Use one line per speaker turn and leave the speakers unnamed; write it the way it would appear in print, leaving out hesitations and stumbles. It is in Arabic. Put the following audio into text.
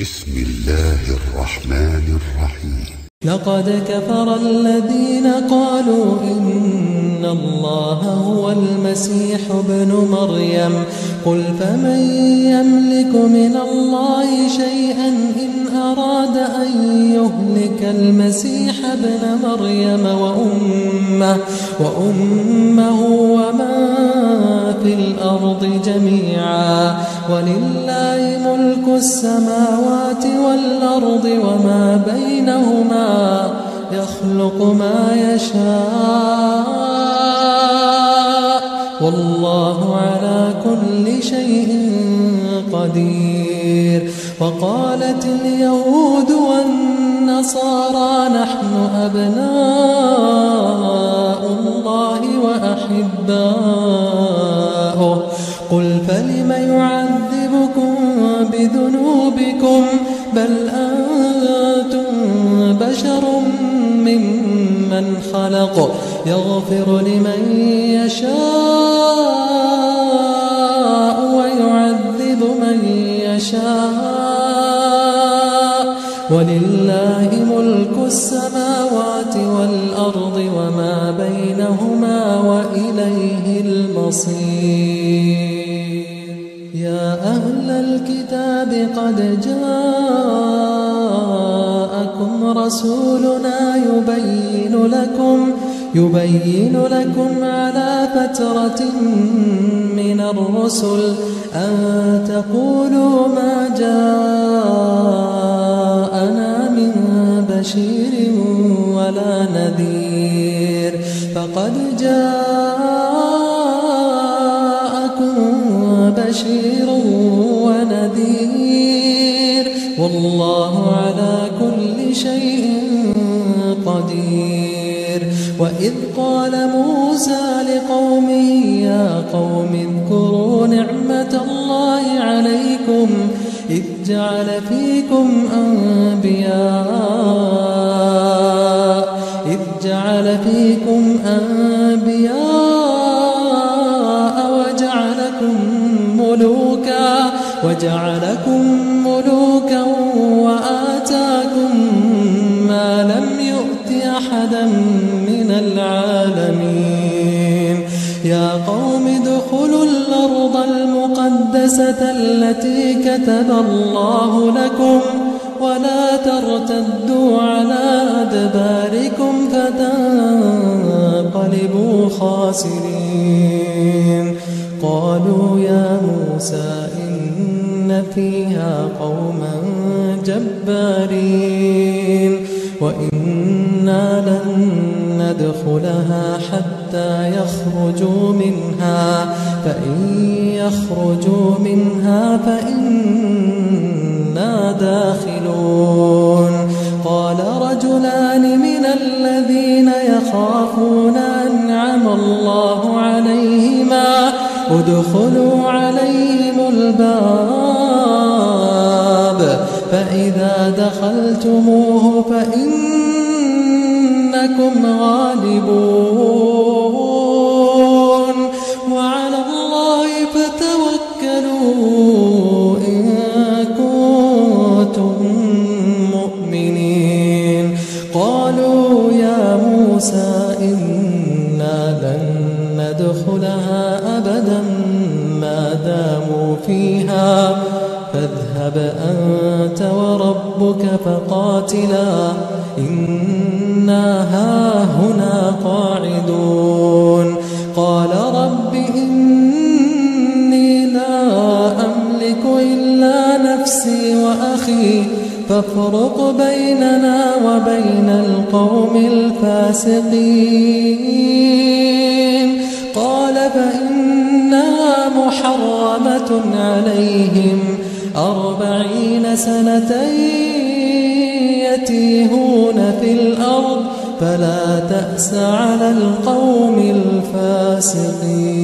بسم الله الرحمن الرحيم.
لقد كفر الذين قالوا إن الله هو المسيح ابن مريم قل فمن يملك من الله شيئا إن أراد أن يهلك المسيح ابن مريم وأمه ومن في الأرض جميعا ولله ملك السماوات والأرض وما بينهما يخلق ما يشاء والله على كل شيء قدير. وقالت اليهود والنصارى نحن أبناء الله وأحباؤه قل فلم يعذبكم بذنوبكم بل أنتم بشر ممن خلق يغفر لمن يشاء ويعذب من يشاء ولله ملك السماوات والأرض وما بينهما وإليه المصير. يا أهل الكتاب قد جاءكم رسولنا يبين لكم على فترة من الرسل أن تقولوا ما جاءنا من بشير ولا نذير فقد جاءكم بشير ونذير والله على كل شيء قدير. وإذ قال موسى لقومه يا قوم اذكروا نعمة الله عليكم إذ جعل فيكم أنبياء وجعلكم ملوكا وآتاكم ما لم يؤت أحدا من العالمين. يا قوم ادخلوا الأرض المقدسة التي كتب الله لكم ولا ترتدوا على أدباركم فتنقلبوا خاسرين. قالوا يا موسى إن فيها قوما جبارين وإنا لن ندخلها حتى يخرجوا منها فإن يخرجوا منها فإنا داخلون. قال رجلان من الذين يخافون أنعم الله عليهما ادخلوا عليهم الباب فإذا دخلتموه فإنكم غالبون وعلى الله فتوكلوا إن كنتم مؤمنين. قالوا يا موسى إنا لن ندخلها أبدا ما داموا فيها فاذهب أنت وربك فقاتلا إنا هاهنا قاعدون. قال رب إني لا أملك إلا نفسي وأخي فافرق بيننا وبين القوم الفاسقين. قال فإنها محرمة عليهم 40 سنة يتيهون في الأرض فلا تأس على القوم الفاسقين.